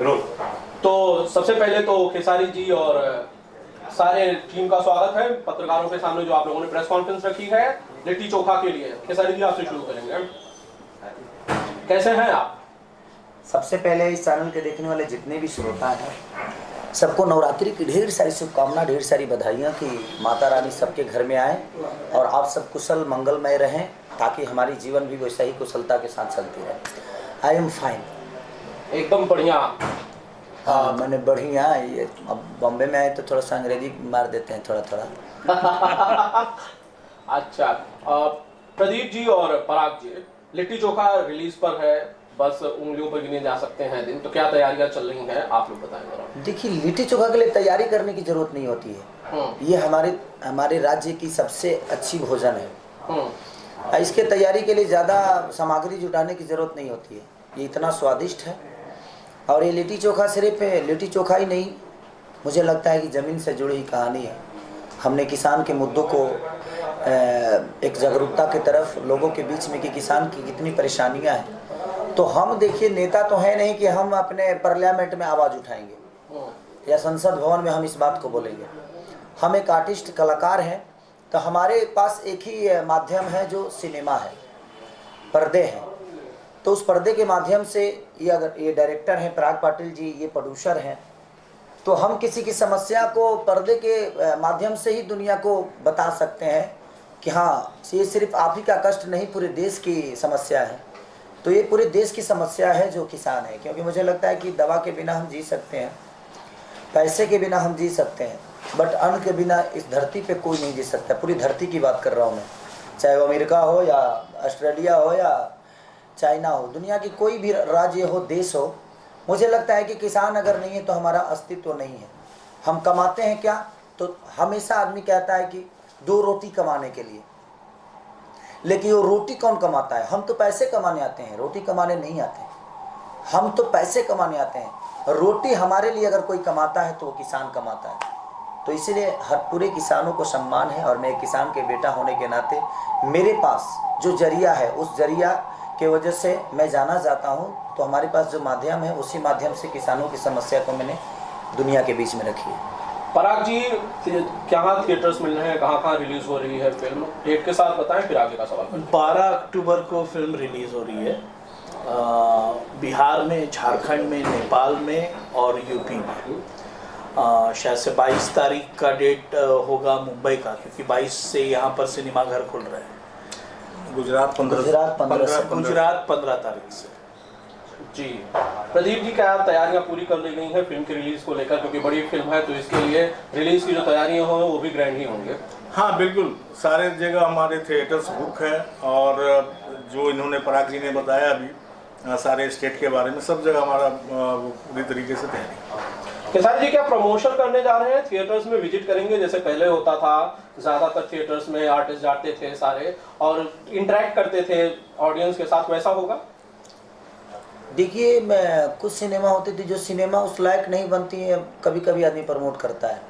जरूर। तो सबसे पहले तो खेसारी जी और सारे टीम का स्वागत है पत्रकारों के सामने जो आप लोगों ने प्रेस कॉन्फ्रेंस रखी है लिट्टी चोखा के लिए। खेसारी जी आपसे शुरू करेंगे, कैसे हैं आप? सबसे पहले इस चैनल के देखने वाले जितने भी श्रोता हैं सबको नवरात्रि की ढेर सारी शुभकामना, ढेर सारी बधाइयाँ कि माता रानी सबके घर में आए और आप सब कुशल मंगलमय रहें ताकि हमारी जीवन भी वैसा ही कुशलता के साथ चलती रहे। आई एम फाइन, एकदम बढ़िया। मैंने बढ़िया। ये अब बॉम्बे में आए तो थोड़ा सा अंग्रेजी मार देते हैं थोड़ा थोड़ा। अच्छा, प्रदीप जी और पराग जी, लिट्टी चोखा रिलीज पर है, बस उंगलियों पर गिने जा सकते हैं दिन, तो क्या तैयारियां चल रही हैं आप लोग बताएं जरा। देखिए, लिट्टी चोखा के लिए तैयारी करने की जरूरत नहीं होती है। ये हमारे राज्य की सबसे अच्छी भोजन है। इसके तैयारी के लिए ज़्यादा सामग्री जुटाने की जरूरत नहीं होती है। ये इतना स्वादिष्ट है। और ये लिट्टी चोखा सिर्फ लिट्टी चोखा ही नहीं, मुझे लगता है कि ज़मीन से जुड़ी ही कहानी है। हमने किसान के मुद्दों को एक जागरूकता की तरफ लोगों के बीच में कि किसान की कितनी परेशानियां हैं। तो हम देखिए, नेता तो है नहीं कि हम अपने पार्लियामेंट में आवाज़ उठाएंगे या संसद भवन में हम इस बात को बोलेंगे। हम एक आर्टिस्ट कलाकार हैं, तो हमारे पास एक ही माध्यम है जो सिनेमा है, पर्दे हैं। तो उस पर्दे के माध्यम से ये डायरेक्टर हैं पराग पाटिल जी, ये प्रोड्यूसर हैं, तो हम किसी की समस्या को पर्दे के माध्यम से ही दुनिया को बता सकते हैं कि हाँ, ये सिर्फ आप ही का कष्ट नहीं, पूरे देश की समस्या है। तो ये पूरे देश की समस्या है जो किसान है, क्योंकि मुझे लगता है कि दवा के बिना हम जी सकते हैं, पैसे के बिना हम जी सकते हैं, बट अन्न के बिना इस धरती पे कोई नहीं जी सकता। पूरी धरती की बात कर रहा हूँ मैं, चाहे वो अमेरिका हो या ऑस्ट्रेलिया हो या चाइना हो, दुनिया की कोई भी राज्य हो, देश हो। मुझे लगता है कि किसान अगर नहीं है तो हमारा अस्तित्व नहीं है। हम कमाते हैं क्या? तो हमेशा आदमी कहता है कि 2 रोटी कमाने के लिए, लेकिन वो रोटी कौन कमाता है? हम तो पैसे कमाने आते हैं, रोटी कमाने नहीं आते। हम तो पैसे कमाने आते हैं, रोटी हमारे लिए अगर कोई कमाता है तो वो किसान कमाता है। तो इसीलिए हर पूरे किसानों को सम्मान है। और मैं एक किसान के बेटा होने के नाते मेरे पास जो जरिया है, उस जरिया के वजह से मैं जाना जाता हूँ। तो हमारे पास जो माध्यम है, उसी माध्यम से किसानों की समस्या को मैंने दुनिया के बीच में रखी है। पराग जी, कहाँ थिएटर्स मिल रहे हैं, कहाँ रिलीज हो रही है फिल्म, डेट के साथ बताएं फिर आगे का सवाल। 12 अक्टूबर को फिल्म रिलीज हो रही है बिहार में, झारखंड में, नेपाल में और यूपी में। शायद से 22 तारीख का डेट होगा मुंबई का, क्योंकि 22 से यहाँ पर सिनेमा घर खुल रहे हैं। गुजरात 15 तारीख से। जी प्रदीप जी, क्या तैयारियां पूरी कर ली गई हैं फिल्म की रिलीज को लेकर, क्योंकि बड़ी फिल्म है तो इसके लिए रिलीज की जो तैयारियां हों वो भी ग्रैंड ही होंगे। हाँ बिल्कुल, सारे जगह हमारे थिएटर्स बुक हैं और जो इन्होंने पराग जी ने बताया अभी सारे स्टेट के बारे में, सब जगह हमारा पूरी तरीके से तैयारी। खेसारी जी, क्या प्रमोशन करने जा रहे हैं, थिएटर्स में विजिट करेंगे जैसे पहले होता था? ज्यादातर थिएटर्स में आर्टिस्ट जाते थे सारे और इंटरेक्ट करते थे ऑडियंस के साथ, वैसा होगा? देखिए, मैं कुछ सिनेमा होती थी जो सिनेमा उस लायक नहीं बनती है, कभी कभी आदमी प्रमोट करता है।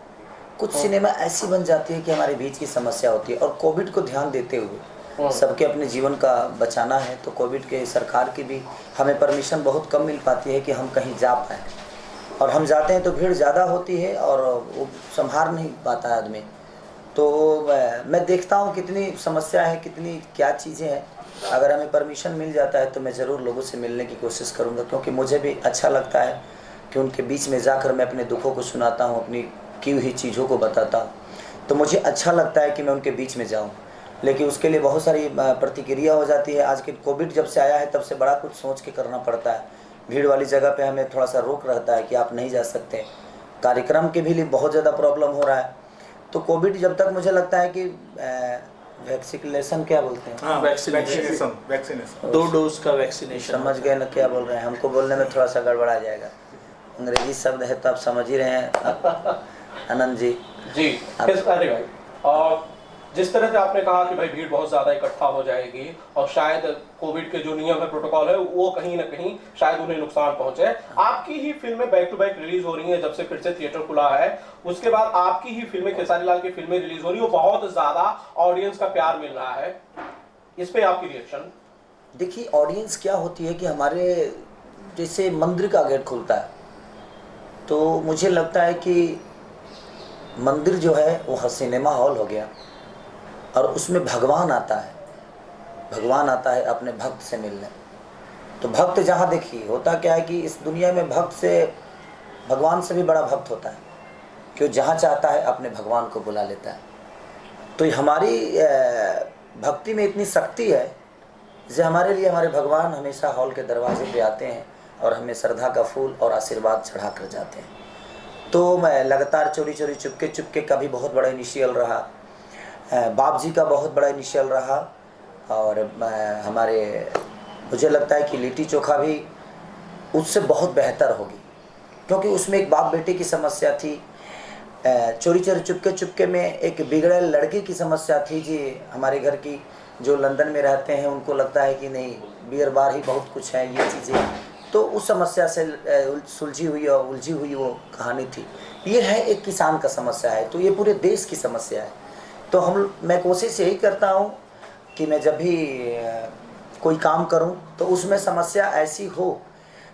कुछ सिनेमा ऐसी बन जाती है कि हमारे बीच की समस्या होती है। और कोविड को ध्यान देते हुए सबके अपने जीवन का बचाना है, तो कोविड के सरकार की भी हमें परमिशन बहुत कम मिल पाती है कि हम कहीं जा पाएँ। और हम जाते हैं तो भीड़ ज़्यादा होती है और वो संभाल नहीं पाता है आदमी। तो मैं देखता हूँ कितनी समस्या है, कितनी क्या चीज़ें हैं। अगर हमें परमिशन मिल जाता है तो मैं ज़रूर लोगों से मिलने की कोशिश करूँगा, क्योंकि मुझे भी अच्छा लगता है कि उनके बीच में जाकर मैं अपने दुखों को सुनाता हूँ, अपनी की हुई चीज़ों को बताता हूँ। तो मुझे अच्छा लगता है कि मैं उनके बीच में जाऊँ, लेकिन उसके लिए बहुत सारी प्रतिक्रिया हो जाती है। आज के कोविड जब से आया है तब से बड़ा कुछ सोच के करना पड़ता है। भीड़ वाली जगह पे हमें थोड़ा सा रोक रहता है कि आप नहीं जा सकते। कार्यक्रम के भी लिए बहुत ज़्यादा प्रॉब्लम हो रहा है। तो कोविड जब तक, मुझे लगता है कि वैक्सीनेशन क्या बोलते हैं? हाँ, वैक्सीनेशन 2 डोज का वैक्सीनेशन। समझ गए ना क्या बोल रहे हैं? हमको बोलने में थोड़ा सा गड़बड़ा जाएगा, अंग्रेजी शब्द है तो आप समझ ही रहे हैं आनंद जी। जी खेसारी भाई, और जिस तरह से आपने कहा कि भाई भीड़ बहुत ज़्यादा इकट्ठा हो जाएगी और शायद कोविड के जो नियम है, प्रोटोकॉल है, वो कहीं ना कहीं शायद उन्हें नुकसान पहुंचे। आपकी ही फिल्में बैक टू बैक रिलीज हो रही हैं जब से फिर से थिएटर खुला है, उसके बाद आपकी ही फिल्में, खेसारी लाल की फिल्में रिलीज हो रही है, वो बहुत ज़्यादा ऑडियंस का प्यार मिल रहा है, इस पर आपकी रिएक्शन? देखिए, ऑडियंस क्या होती है कि हमारे जैसे मंदिर का गेट खुलता है तो मुझे लगता है कि मंदिर जो है वो सिनेमा हॉल हो गया और उसमें भगवान आता है, भगवान आता है अपने भक्त से मिलने। तो भक्त जहाँ देखिए होता क्या है कि इस दुनिया में भक्त से भगवान से भी बड़ा भक्त होता है, क्यों जहाँ चाहता है अपने भगवान को बुला लेता है। तो हमारी भक्ति में इतनी शक्ति है जैसे हमारे लिए हमारे भगवान हमेशा हॉल के दरवाजे पे आते हैं और हमें श्रद्धा का फूल और आशीर्वाद चढ़ा कर जाते हैं। तो मैं लगातार चोरी चोरी चुपके चुपके का भी बहुत बड़ा इनिशियल रहा, बाप जी का बहुत बड़ा इनिशियल रहा, और हमारे मुझे लगता है कि लिट्टी चोखा भी उससे बहुत बेहतर होगी, क्योंकि उसमें एक बाप बेटे की समस्या थी, चोरी चोरी चुपके चुपके में एक बिगड़े लड़की की समस्या थी जी। हमारे घर की जो लंदन में रहते हैं उनको लगता है कि नहीं बियर बार ही बहुत कुछ है ये चीज़ें, तो उस समस्या से सुलझी हुई और उलझी हुई वो कहानी थी। ये है एक किसान का समस्या है, तो ये पूरे देश की समस्या है। तो मैं कोशिश यही करता हूँ कि मैं जब भी कोई काम करूँ तो उसमें समस्या ऐसी हो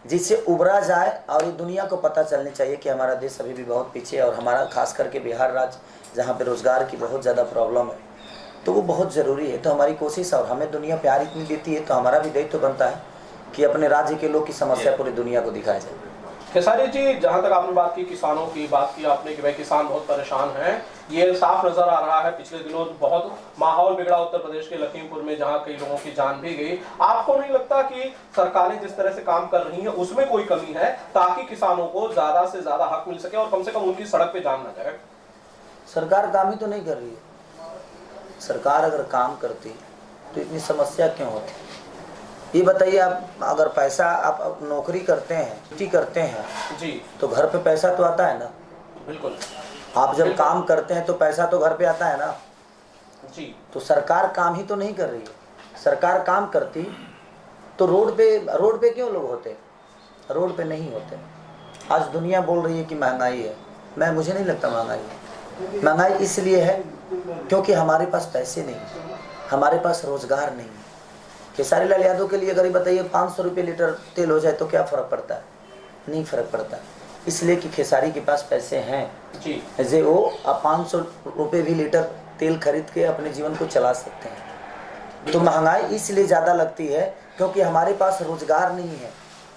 जिससे उभरा जाए, और ये दुनिया को पता चलनी चाहिए कि हमारा देश अभी भी बहुत पीछे है, और हमारा खास करके बिहार राज्य जहाँ पे रोज़गार की बहुत ज़्यादा प्रॉब्लम है, तो वो बहुत ज़रूरी है। तो हमारी कोशिश, और हमें दुनिया प्यार इतनी देती है तो हमारा भी दायित्व बनता है कि अपने राज्य के लोग की समस्या पूरी दुनिया को दिखाया जाए। खेसारी जी, जहाँ तक आपने बात की किसानों की, बात की आपने कि भाई किसान बहुत परेशान हैं, ये साफ नजर आ रहा है। पिछले दिनों बहुत माहौल बिगड़ा उत्तर प्रदेश के लखीमपुर में, जहाँ कई लोगों की जान भी गई। आपको नहीं लगता कि सरकारें जिस तरह से काम कर रही हैं उसमें कोई कमी है, ताकि किसानों को ज्यादा से ज्यादा हक मिल सके और कम से कम उनकी सड़क पे जान न जाए? सरकार काम ही तो नहीं कर रही है। सरकार अगर काम करती तो इतनी समस्या क्यों होती? ये बताइए, आप अगर पैसा आप नौकरी करते हैं, ड्यूटी करते हैं जी, तो घर पे पैसा तो आता है ना। बिल्कुल। आप जब काम करते हैं तो पैसा तो घर पे आता है ना जी। तो सरकार काम ही तो नहीं कर रही है। सरकार काम करती तो रोड पे क्यों लोग होते? रोड पे नहीं होते। आज दुनिया बोल रही है कि महंगाई है, मुझे नहीं लगता महंगाई है। महंगाई इसलिए है क्योंकि हमारे पास पैसे नहीं है, हमारे पास रोजगार नहीं है। खेसारी लाल यादव के लिए अगर बताइए 500 रुपये लीटर तेल हो जाए तो क्या फ़र्क पड़ता है? नहीं फ़र्क पड़ता, इसलिए कि खेसारी के पास पैसे हैं जी, जे वो 500 रुपये भी लीटर तेल खरीद के अपने जीवन को चला सकते हैं। तो महंगाई इसलिए ज़्यादा लगती है क्योंकि हमारे पास रोज़गार नहीं है,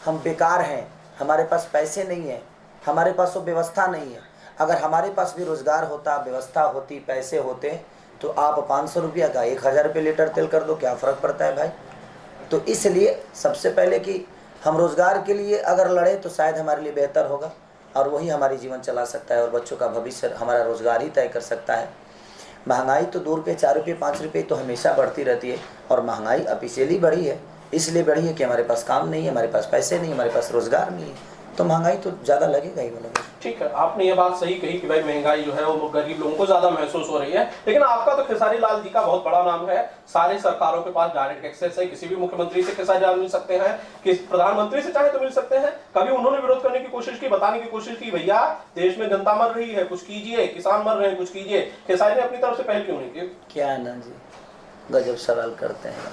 हम बेकार हैं, हमारे पास पैसे नहीं है, हमारे पास वो व्यवस्था नहीं है। अगर हमारे पास भी रोज़गार होता, व्यवस्था होती, पैसे होते, तो आप 500 रुपया का 1000 रुपये लीटर तेल कर दो, क्या फ़र्क पड़ता है भाई? तो इसलिए सबसे पहले कि हम रोज़गार के लिए अगर लड़े तो शायद हमारे लिए बेहतर होगा, और वही हमारी जीवन चला सकता है और बच्चों का भविष्य हमारा रोज़गार ही तय कर सकता है। महंगाई तो 2 रुपये, 4 रुपये, 5 रुपये तो हमेशा बढ़ती रहती है, और महंगाई ऑफिशियली बढ़ी है, इसलिए बढ़ी है कि हमारे पास काम नहीं है, हमारे पास पैसे नहीं, हमारे पास रोज़गार नहीं है, तो महंगाई तो ज़्यादा लगेगा ही लगेगा। ठीक है, आपने ये बात सही कही कि भाई महंगाई जो है वो गरीब लोगों को ज्यादा महसूस हो रही है। लेकिन आपका तो खेसारी लाल जी का बहुत बड़ा नाम है, सारे सरकारों के पास डायरेक्ट एक्सेस है, किसी भी मुख्यमंत्री से खेसारी लाल मिल सकते हैं, किस प्रधानमंत्री से चाहे तो मिल सकते हैं। कभी उन्होंने विरोध करने की कोशिश की, बताने की कोशिश की भैया देश में जनता मर रही है, कुछ कीजिए, किसान मर रहे हैं, कुछ कीजिए? खेसारी ने अपनी तरफ से पहल क्यों नहीं की? क्या आनंद जी गजब सवाल करते हैं।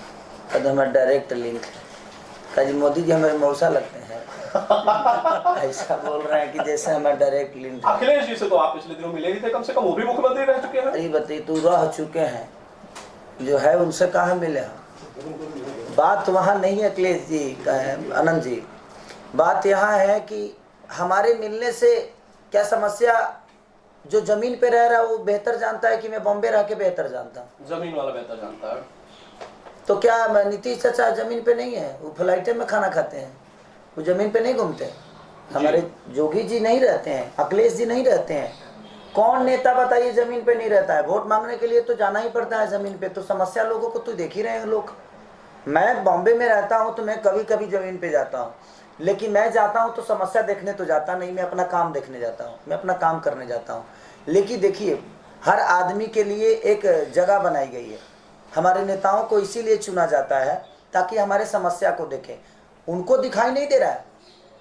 कद हमारा डायरेक्ट लिंक है, कभी मोदी जी हमारे मौसा लगते हैं ऐसा बोल रहे हैं कि जैसे हमारा डायरेक्ट लिंक है। अखिलेश जी से तो आप पिछले दिनों मिले ही थे, कम से कम वो भी मुख्यमंत्री रह चुके हैं। अरे बताइए, तू रह चुके हैं, जो है उनसे कहाँ मिले हम? बात वहाँ नहीं है अखिलेश जी, आनंद जी, बात यहाँ है कि हमारे मिलने से क्या समस्या, जो जमीन पे रह रहा है वो बेहतर जानता है कि मैं बॉम्बे रह के बेहतर जानता हूँ। जमीन वाला बेहतर जानता है। तो क्या नीतीश चाचा जमीन पे नहीं है? वो फ्लाइटे में खाना खाते हैं, वो जमीन पे नहीं घूमते। हमारे जोगी जी नहीं रहते हैं, अखिलेश जी नहीं रहते हैं। कौन नेता बताइए जमीन पे नहीं रहता है? वोट मांगने के लिए तो जाना ही पड़ता है जमीन पे। तो समस्या लोगों को तो देख ही रहे हैं लोग। मैं बॉम्बे में रहता हूँ तो मैं कभी कभी जमीन पे जाता हूँ, लेकिन मैं जाता हूँ तो समस्या देखने तो जाता नहीं, मैं अपना काम देखने जाता हूँ, मैं अपना काम करने जाता हूँ। लेकिन देखिए, हर आदमी के लिए एक जगह बनाई गई है। हमारे नेताओं को इसीलिए चुना जाता है ताकि हमारे समस्या को देखें। उनको दिखाई नहीं दे रहा है,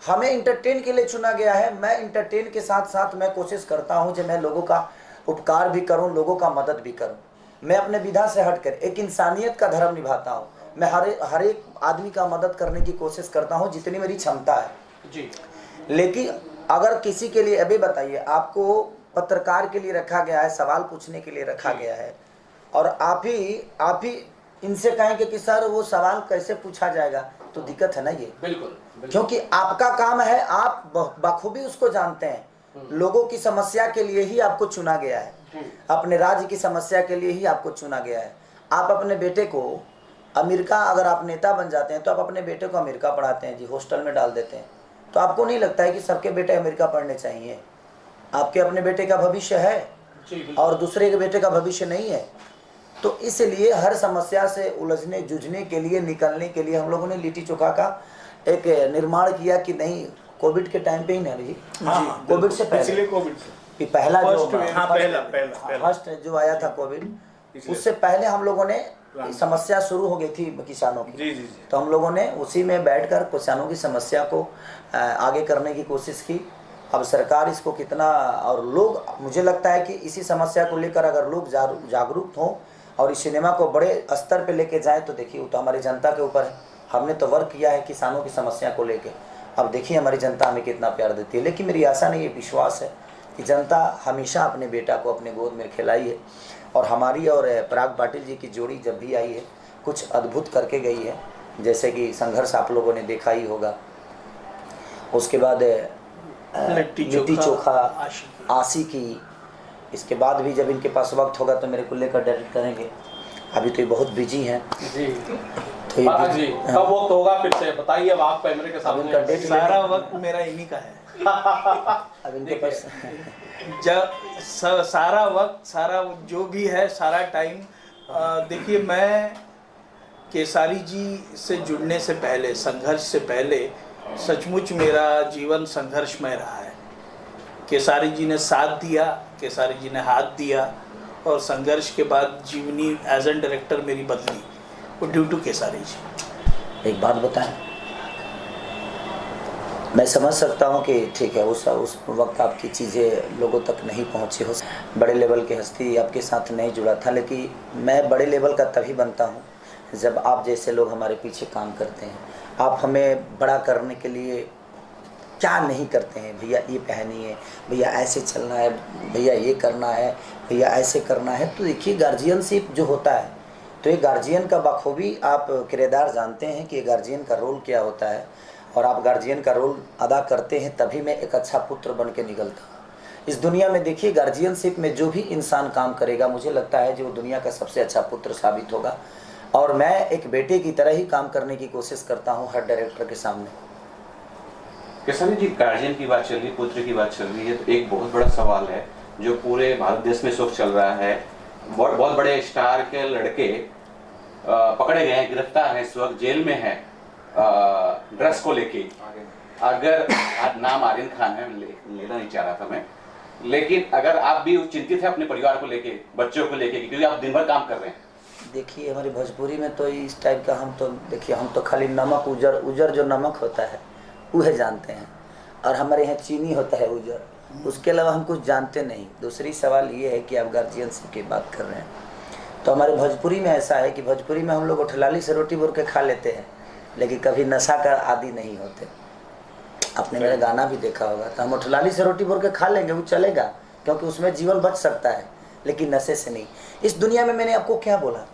हमें इंटरटेन के लिए चुना गया है। मैं इंटरटेन के साथ साथ मैं कोशिश करता हूं कि मैं लोगों का उपकार भी करूं, लोगों का मदद भी करूं। मैं अपने विधा से हटकर एक इंसानियत का धर्म निभाता हूं। मैं हर एक आदमी का मदद करने की कोशिश करता हूं जितनी मेरी क्षमता है जी। लेकिन अगर किसी के लिए, अभी बताइए, आपको पत्रकार के लिए रखा गया है, सवाल पूछने के लिए रखा गया है, और आप ही इनसे कहेंगे कि सर वो सवाल कैसे पूछा जाएगा, तो दिक्कत है ना ये। बिल्कुल। क्योंकि आपका काम है, आप बखूबी उसको जानते हैं, लोगों की समस्या के लिए ही आपको चुना गया है, अपने राज्य की समस्या के लिए ही आपको चुना गया है। आप अपने बेटे को अमेरिका, अगर आप नेता बन जाते हैं तो आप अपने बेटे को अमेरिका पढ़ाते हैं जी, हॉस्टल में डाल देते हैं, तो आपको नहीं लगता है कि सबके बेटे अमेरिका पढ़ने चाहिए? आपके अपने बेटे का भविष्य है और दूसरे के बेटे का भविष्य नहीं है। तो इसलिए हर समस्या से उलझने जूझने के लिए, निकलने के लिए हम लोगों ने लिट्टी चोखा का एक निर्माण किया कि नहीं, कोविड के टाइम पे ही नहीं जी, कोविड से पहले, कोविड से कि पहला जो पहला जो आया था कोविड, उससे पहले हम लोगों ने समस्या शुरू हो गई थी किसानों की। जी। तो हम लोगों ने उसी में बैठकर किसानों की समस्या को आगे करने की कोशिश की। अब सरकार इसको कितना, और लोग, मुझे लगता है कि इसी समस्या को लेकर अगर लोग जागरूक हों और इस सिनेमा को बड़े स्तर पे लेके जाएं, तो देखिए वो तो हमारी जनता के ऊपर है। हमने तो वर्क किया है किसानों की समस्या को लेके, अब देखिए हमारी जनता हमें कितना प्यार देती है। लेकिन मेरी आशा नहीं, ये विश्वास है कि जनता हमेशा अपने बेटा को अपने गोद में खिलाई है, और हमारी और पराग पाटिल जी की जोड़ी जब भी आई है कुछ अद्भुत करके गई है। जैसे कि संघर्ष आप लोगों ने देखा ही होगा, उसके बाद लिट्टी चोखा, आशिकी, इसके बाद भी जब इनके पास वक्त होगा तो मेरे को लेकर डायरेक्ट करेंगे। अभी तो ये बहुत बिजी हैं जी। तो ये जी कब वक्त होगा फिर से बताइए, अब आप कैमरे के सामने। इनका डेट सारा वक्त मेरा इन्हीं का है। अब इनके पास जब सारा वक्त, सारा जो भी है, सारा टाइम, देखिए मैं केसारी जी से जुड़ने से पहले, संघर्ष से पहले, सचमुच मेरा जीवन संघर्षमय रहा है। केसारी जी ने साथ दिया, केसारी जी ने हाथ दिया, और संघर्ष के बाद जीवनी एज एन डायरेक्टर मेरी बदली, वो ड्यू टू केसारी जी। एक बात बताएं, मैं समझ सकता हूं कि ठीक है उस वक्त आपकी चीज़ें लोगों तक नहीं पहुंची हो, बड़े लेवल की हस्ती आपके साथ नहीं जुड़ा था, लेकिन मैं बड़े लेवल का तभी बनता हूं जब आप जैसे लोग हमारे पीछे काम करते हैं। आप हमें बड़ा करने के लिए क्या नहीं करते हैं, भैया ये पहनिए, भैया ऐसे चलना है, भैया ये करना है, भैया ऐसे करना है। तो देखिए गार्जियनशिप जो होता है, तो ये गार्जियन का बखूबी आप किरदार जानते हैं कि गार्जियन का रोल क्या होता है, और आप गार्जियन का रोल अदा करते हैं तभी मैं एक अच्छा पुत्र बन के निकलता हूँ इस दुनिया में। देखिए गार्जियनशिप में जो भी इंसान काम करेगा, मुझे लगता है जो दुनिया का सबसे अच्छा पुत्र साबित होगा, और मैं एक बेटे की तरह ही काम करने की कोशिश करता हूँ हर डायरेक्टर के सामने। केसारी जी, गार्जियन की बात चल रही है, पुत्र की बात चल रही है, तो एक बहुत बड़ा सवाल है जो पूरे भारत देश में इस वक्त चल रहा है। बहुत बड़े स्टार के लड़के पकड़े गए हैं, गिरफ्तार हैं, इस वक्त जेल में हैं ड्रग्स को लेके। अगर नाम आर्यन खान है, लेना नहीं चाह रहा था मैं, लेकिन अगर आप भी चिंतित है अपने परिवार को लेके, बच्चों को लेके, क्योंकि आप दिन भर काम कर रहे हैं। देखिए हमारी भोजपुरी में तो इस टाइप का हम तो खाली नमक, उजर जो नमक होता है वह जानते हैं, और हमारे यहाँ चीनी होता है उजर, उसके अलावा हम कुछ जानते नहीं। दूसरी सवाल ये है कि आप गार्जियनशिप की बात कर रहे हैं, तो हमारे भोजपुरी में ऐसा है कि भोजपुरी में हम लोग उठलाली से रोटी बोल के खा लेते हैं, लेकिन कभी नशा का आदी नहीं होते। आपने मेरा गाना भी देखा होगा, तो हम उठलाली से रोटी बोल के खा लेंगे, वो चलेगा, क्योंकि उसमें जीवन बच सकता है, लेकिन नशे से नहीं। इस दुनिया में मैंने आपको क्या बोला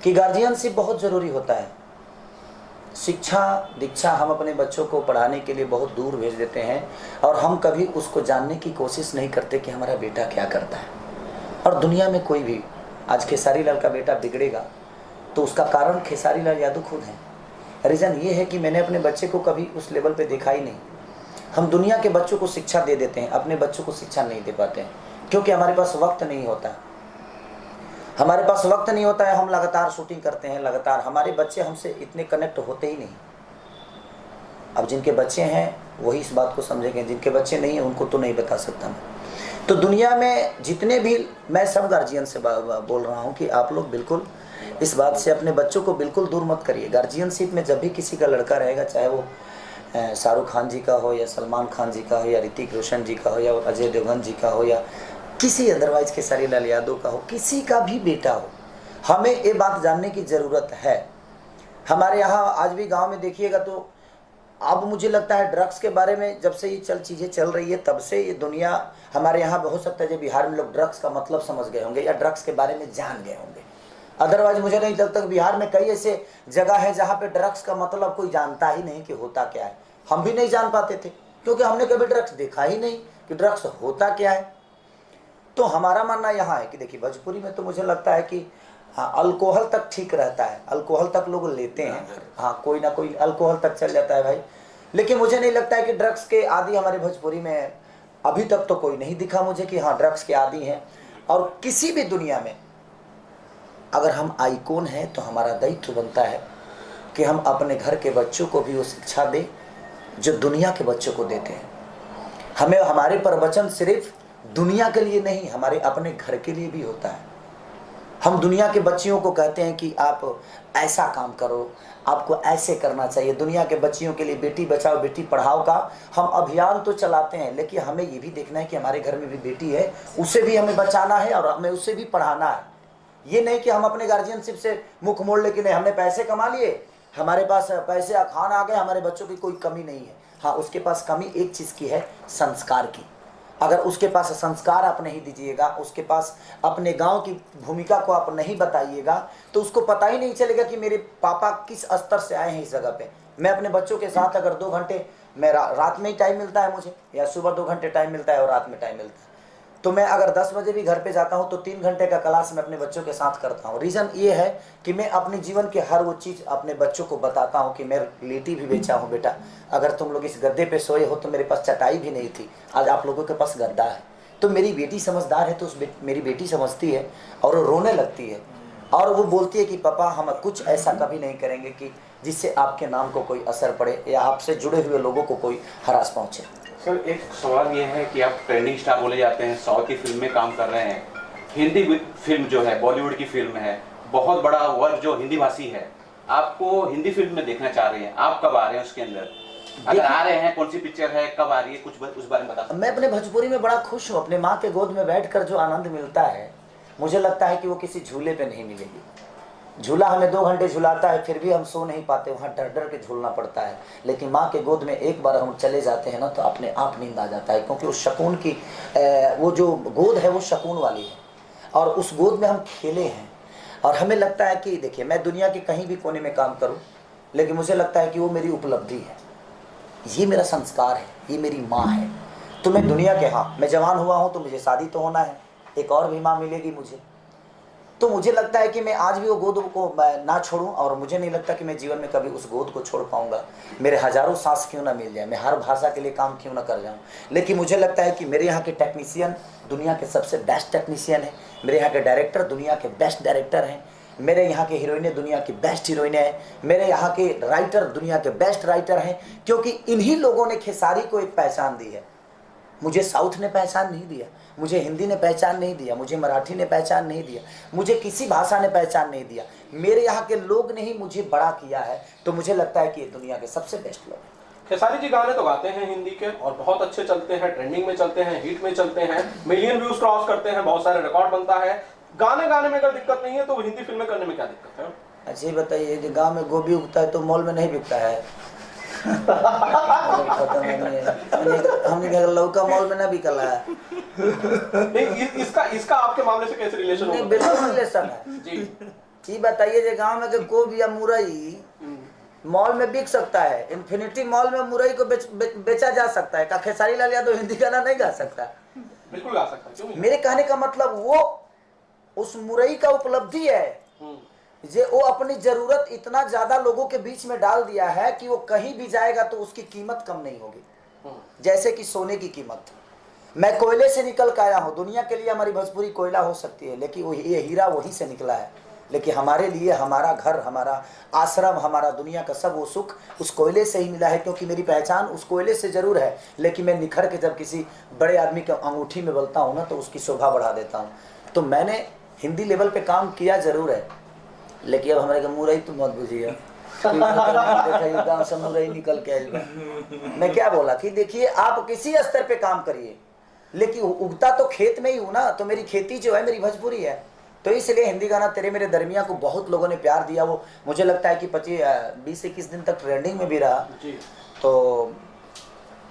कि गार्जियनशिप बहुत ज़रूरी होता है। शिक्षा दीक्षा हम अपने बच्चों को पढ़ाने के लिए बहुत दूर भेज देते हैं, और हम कभी उसको जानने की कोशिश नहीं करते कि हमारा बेटा क्या करता है। और दुनिया में कोई भी, आज खेसारी लाल का बेटा बिगड़ेगा तो उसका कारण खेसारी लाल यादव खुद हैं। रीज़न ये है कि मैंने अपने बच्चे को कभी उस लेवल पे देखा ही नहीं। हम दुनिया के बच्चों को शिक्षा दे देते हैं, अपने बच्चों को शिक्षा नहीं दे पाते हैं, क्योंकि हमारे पास वक्त नहीं होता। हमारे पास वक्त नहीं होता है, हम लगातार शूटिंग करते हैं, लगातार हमारे बच्चे हमसे इतने कनेक्ट होते ही नहीं। अब जिनके बच्चे हैं वही इस बात को समझेंगे, जिनके बच्चे नहीं हैं उनको तो नहीं बता सकता मैं। तो दुनिया में जितने भी, मैं सब गार्जियन से बोल रहा हूँ कि आप लोग बिल्कुल इस बात से अपने बच्चों को बिल्कुल दूर मत करिए। गार्जियनशिप में जब भी किसी का लड़का रहेगा, चाहे वो शाहरुख खान जी का हो, या सलमान खान जी का हो, या ऋतिक रोशन जी का हो, या अजय देवगन जी का हो, या किसी अदरवाइज खेसारी लाल यादव का हो, किसी का भी बेटा हो, हमें ये बात जानने की ज़रूरत है। हमारे यहाँ आज भी गांव में देखिएगा तो अब मुझे लगता है ड्रग्स के बारे में जब से ये चीज़ें चल रही है तब से ये दुनिया, हमारे यहाँ हो सकता है जो बिहार में लोग ड्रग्स का मतलब समझ गए होंगे या ड्रग्स के बारे में जान गए होंगे। अदरवाइज मुझे नहीं लगता कि बिहार में कई ऐसे जगह है जहाँ पे ड्रग्स का मतलब कोई जानता ही नहीं कि होता क्या है। हम भी नहीं जान पाते थे क्योंकि हमने कभी ड्रग्स देखा ही नहीं कि ड्रग्स होता क्या है। तो हमारा मानना यहाँ है कि देखिए भोजपुरी में तो मुझे लगता है कि हाँ, अल्कोहल तक ठीक रहता है, अल्कोहल तक लोग लेते हैं, हाँ कोई ना कोई अल्कोहल तक चल जाता है भाई। लेकिन मुझे नहीं लगता है कि ड्रग्स के आदी हमारे भोजपुरी में अभी तक तो कोई नहीं दिखा मुझे कि हाँ ड्रग्स के आदी हैं। और किसी भी दुनिया में अगर हम आइकॉन हैं तो हमारा दायित्व बनता है कि हम अपने घर के बच्चों को भी वो शिक्षा दें जो दुनिया के बच्चों को देते हैं। हमें हमारे प्रवचन सिर्फ दुनिया के लिए नहीं, हमारे अपने घर के लिए भी होता है। हम दुनिया के बच्चियों को कहते हैं कि आप ऐसा काम करो, आपको ऐसे करना चाहिए। दुनिया के बच्चियों के लिए बेटी बचाओ बेटी पढ़ाओ का हम अभियान तो चलाते हैं, लेकिन हमें ये भी देखना है कि हमारे घर में भी बेटी है, उसे भी हमें बचाना है और हमें उसे भी पढ़ाना है। ये नहीं कि हम अपने गार्जियनशिप से मुख मोड़ ले कि नहीं हमने पैसे कमा लिए, हमारे पास पैसे खान आ गए, हमारे बच्चों की कोई कमी नहीं है। हाँ, उसके पास कमी एक चीज़ की है, संस्कार की। अगर उसके पास संस्कार आप नहीं दीजिएगा, उसके पास अपने गांव की भूमिका को आप नहीं बताइएगा, तो उसको पता ही नहीं चलेगा कि मेरे पापा किस स्तर से आए हैं इस जगह पे। मैं अपने बच्चों के साथ अगर 2 घंटे मेरा रात में ही टाइम मिलता है मुझे, या सुबह 2 घंटे टाइम मिलता है और रात में टाइम मिलता है, तो मैं अगर 10 बजे भी घर पे जाता हूँ तो 3 घंटे का क्लास मैं अपने बच्चों के साथ करता हूँ। रीज़न ये है कि मैं अपने जीवन के हर वो चीज़ अपने बच्चों को बताता हूँ कि मैं लेटी भी बेचा हूँ बेटा, अगर तुम लोग इस गद्दे पे सोए हो तो मेरे पास चटाई भी नहीं थी, आज आप लोगों के पास गद्दा है। तो मेरी बेटी समझदार है, तो मेरी बेटी समझती है और वो रोने लगती है और वो बोलती है कि पापा हम कुछ ऐसा कभी नहीं करेंगे कि जिससे आपके नाम को कोई असर पड़े या आपसे जुड़े हुए लोगों को कोई हरास पहुँचे। सर एक सवाल ये है कि आप ट्रेंडिंग स्टार बोले जाते हैं, साउथ की फिल्म में काम कर रहे हैं, हिंदी फिल्म जो है बॉलीवुड की फिल्म है, बहुत बड़ा वर्ग जो हिंदी भाषी है आपको हिंदी फिल्म में देखना चाह रही है, आप कब आ रहे हैं उसके अंदर? अगर आ रहे हैं कौन सी पिक्चर है, कब आ रही है, कुछ उस बारे में बता सकते हैं? मैं अपने भोजपुरी में बड़ा खुश हूँ। अपने माँ के गोद में बैठकर जो आनंद मिलता है मुझे लगता है कि वो किसी झूले पे नहीं मिलेगी। झूला हमें 2 घंटे झुलाता है फिर भी हम सो नहीं पाते, वहाँ डर डर के झूलना पड़ता है। लेकिन माँ के गोद में एक बार हम चले जाते हैं ना तो अपने आप नींद आ जाता है, क्योंकि उस सुकून की वो जो गोद है वो सुकून वाली है और उस गोद में हम खेले हैं। और हमें लगता है कि देखिए मैं दुनिया के कहीं भी कोने में काम करूं, लेकिन मुझे लगता है कि वो मेरी उपलब्धि है, ये मेरा संस्कार है, ये मेरी माँ है। तो मैं दुनिया के, हाँ मैं जवान हुआ हूँ तो मुझे शादी तो होना है, एक और भी माँ मिलेगी मुझे। तो मुझे लगता है कि मैं आज भी वो गोद को ना छोड़ूं और मुझे नहीं लगता कि मैं जीवन में कभी उस गोद को छोड़ पाऊंगा। मेरे हजारों सांस क्यों ना मिल जाए, मैं हर भाषा के लिए काम क्यों ना कर जाऊं, लेकिन मुझे लगता है कि मेरे यहाँ के टेक्नीशियन दुनिया के सबसे बेस्ट टेक्नीशियन हैं, मेरे यहाँ के डायरेक्टर दुनिया के बेस्ट डायरेक्टर हैं, मेरे यहाँ के हीरोइनें दुनिया की बेस्ट हीरोइनें हैं, मेरे यहाँ के राइटर दुनिया के बेस्ट राइटर हैं, क्योंकि इन्हीं लोगों ने खेसारी को एक पहचान दी है। मुझे साउथ ने पहचान नहीं दिया, मुझे हिंदी ने पहचान नहीं दिया, मुझे मराठी ने पहचान नहीं दिया, मुझे किसी भाषा ने पहचान नहीं दिया, मेरे यहाँ के लोग ने ही मुझे बड़ा किया है। तो मुझे लगता है कि ये दुनिया के सबसे बेस्ट लोग हैं। खेसारी जी गाने तो गाते हैं हिंदी के और बहुत अच्छे चलते हैं, ट्रेंडिंग में चलते हैं, हिट में चलते हैं, मिलियन व्यूज क्रॉस करते हैं, बहुत सारे रिकॉर्ड बनता है। गाने में अगर दिक्कत नहीं है तो हिंदी फिल्में करने में क्या दिक्कत है? अच्छा ये बताइए, जो गाँव में गोभी उगता है तो मॉल में नहीं बिकता है? हमने लौका मॉल में ना बिकला है। नहीं, इसका आपके मामले से कैसे रिलेशन होगा? बिल्कुल रिलेशन है जी। ये बताइए जो गांव में के गोभी या मुरई मॉल में बिक सकता है, इन्फिनिटी मॉल में मुरई को बेचा जा सकता है, का खेसारी लाल यादव हिंदी गाना नहीं गा सकता? बिल्कुल गा सकता है, क्यों नहीं? मेरे कहने का मतलब वो उस मुरई का उपलब्धि है जे वो अपनी जरूरत इतना ज्यादा लोगों के बीच में डाल दिया है कि वो कहीं भी जाएगा तो उसकी कीमत कम नहीं होगी। जैसे कि सोने की कीमत, मैं कोयले से निकल कर आया हूँ, दुनिया के लिए हमारी भोजपुरी कोयला हो सकती है, लेकिन वो ये हीरा वहीं से निकला है। लेकिन हमारे लिए हमारा घर, हमारा आश्रम, हमारा दुनिया का सब वो सुख उस कोयले से ही मिला है, क्योंकि मेरी पहचान उस कोयले से जरूर है, लेकिन मैं निखर के जब किसी बड़े आदमी के अंगूठी में बोलता हूँ ना तो उसकी शोभा बढ़ा देता हूँ। तो मैंने हिंदी लेवल पे काम किया जरूर है, लेकिन अब हमारे मुरई तो मत बुझिए, गाँव से मुरई निकल के आएगा। मैं क्या बोला कि देखिए आप किसी स्तर पे काम करिए, लेकिन उगता तो खेत में ही हूँ ना, तो मेरी खेती जो है मेरी भोजपुरी है। तो इसलिए हिंदी गाना तेरे मेरे दरमिया को बहुत लोगों ने प्यार दिया। वो मुझे लगता है कि 20-21 दिन तक ट्रेंडिंग में भी रहा। तो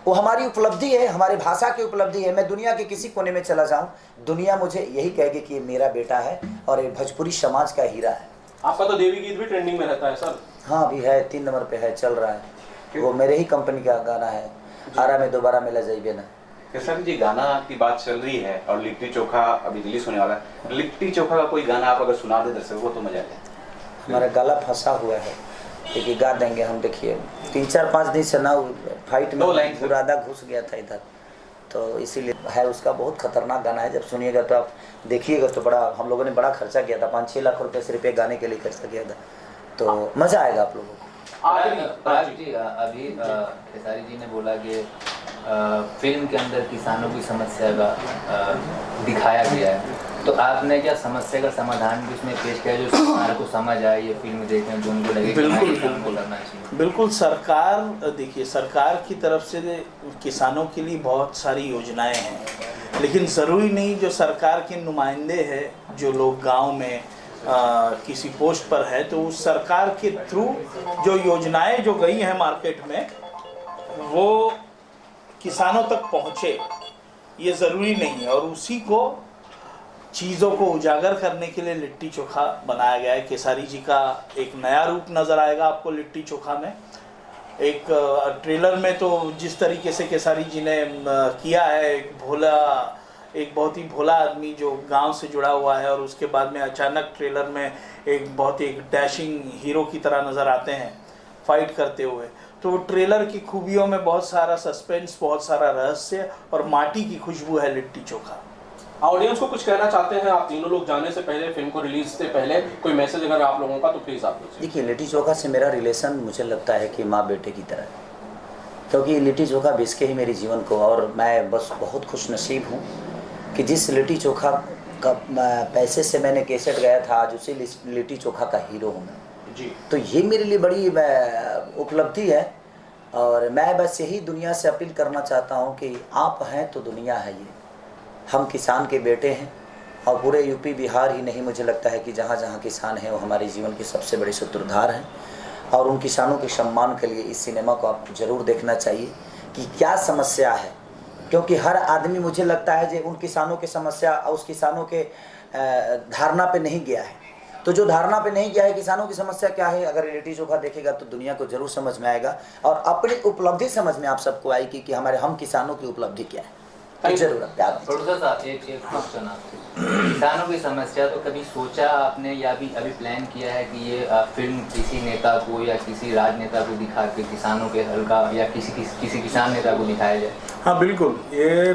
वो हमारी उपलब्धि है, हमारी भाषा की उपलब्धि है। मैं दुनिया के किसी कोने में चला जाऊं, दुनिया मुझे यही कहेगी कि ये मेरा बेटा है और ये भोजपुरी समाज का हीरा है। आपका तो देवी गीत भी ट्रेंडिंग में रहता है सर। हाँ अभी है, 3 नंबर पे है, चल रहा है। वो मेरे ही कंपनी का गाना है, आरा में दोबारा मिला जाइए ना। केसरी जी, गाना की बात चल रही है और लिट्टी चोखा अभी रिलीज होने वाला है। लिट्टी चोखा का कोई गाना आप अगर सुना दे दर्शकों को तो मजा आए। हमारा गला फंसा हुआ है, देखिए गा देंगे हम। देखिए 3-4-5 दिन से ना फाइट में बुरादा घुस गया था इधर, तो इसीलिए है। उसका बहुत खतरनाक गाना है, जब सुनिएगा तो आप देखिएगा तो बड़ा, हम लोगों ने बड़ा खर्चा किया था, 5-6 लाख रुपए सिर्फ एक गाने के लिए खर्चा किया था, तो मज़ा आएगा आप लोगों को। अभी खेसारी जी ने बोला कि फिल्म के अंदर किसानों की समस्या का दिखाया गया है, तो आपने क्या समस्या का समाधान भी उसमें पेश किया जो सरकार को समझ आए, ये फिल्म देखें तो उनको लगे बिल्कुल को करना चाहिए? बिल्कुल। सरकार, देखिए सरकार की तरफ से किसानों के लिए बहुत सारी योजनाएं हैं, लेकिन ज़रूरी नहीं जो सरकार के नुमाइंदे हैं, जो लोग गांव में किसी पोस्ट पर है, तो उस सरकार के थ्रू जो योजनाएं जो गई हैं मार्केट में वो किसानों तक पहुँचे, ये ज़रूरी नहीं है। और उसी को चीज़ों को उजागर करने के लिए लिट्टी चोखा बनाया गया है। केसारी जी का एक नया रूप नज़र आएगा आपको लिट्टी चोखा में। एक ट्रेलर में तो जिस तरीके से केसारी जी ने किया है, एक बहुत ही भोला आदमी जो गांव से जुड़ा हुआ है, और उसके बाद में अचानक ट्रेलर में एक बहुत ही डैशिंग हीरो की तरह नज़र आते हैं फाइट करते हुए। तो ट्रेलर की खूबियों में बहुत सारा सस्पेंस, बहुत सारा रहस्य और माटी की खुशबू है लिट्टी चोखा। ऑडियंस को कुछ कहना चाहते हैं आप तीनों लोग जाने से पहले, फिल्म को रिलीज से पहले कोई मैसेज अगर आप लोगों का तो प्लीज़ आप लोग। देखिए लिट्टी चोखा से मेरा रिलेशन मुझे लगता है कि माँ बेटे की तरह, क्योंकि लिट्टी चोखा बेच के ही मेरे जीवन को, और मैं बस बहुत खुश नसीब हूँ कि जिस लिट्टी चोखा का पैसे से मैंने कैसेट गया था, आज उसी लिट्टी चोखा का हीरो हूँ मैं जी। तो ये मेरे लिए बड़ी उपलब्धि है। और मैं बस यही दुनिया से अपील करना चाहता हूँ कि आप हैं तो दुनिया है। ये हम किसान के बेटे हैं, और पूरे यूपी बिहार ही नहीं, मुझे लगता है कि जहाँ जहाँ किसान हैं वो हमारे जीवन के सबसे बड़े सूत्रधार हैं। और उन किसानों के सम्मान के लिए इस सिनेमा को आपको ज़रूर देखना चाहिए कि क्या समस्या है, क्योंकि हर आदमी मुझे लगता है जो उन किसानों की समस्या और उस किसानों के धारणा पे नहीं गया है। तो जो धारणा पे नहीं गया है किसानों की समस्या क्या है, अगर लिट्टी चोखा देखेगा तो दुनिया को जरूर समझ में आएगा, और अपनी उपलब्धि समझ में आप सबको आएगी कि हमारे हम किसानों की उपलब्धि क्या है। जरूर प्रोड्यूसर साहब एक क्वेश्चन आपसे, किसानों की समस्या तो कभी सोचा आपने या अभी प्लान किया है कि ये फिल्म किसी नेता को या किसी राजनेता को दिखा के किसानों के हल का, या किसी किसान नेता को दिखाया जाए? हाँ बिल्कुल, ये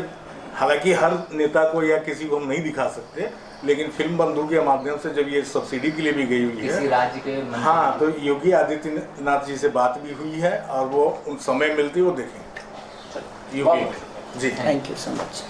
हालांकि हर नेता को या किसी को हम नहीं दिखा सकते, लेकिन फिल्म बंधु के माध्यम से जब ये सब्सिडी के लिए भी गई हुई है किसी राज्य के, हाँ, तो योगी आदित्यनाथ जी से बात भी हुई है, और वो उन समय मिलती वो देखेंगे। Yogi ji, thank you so much.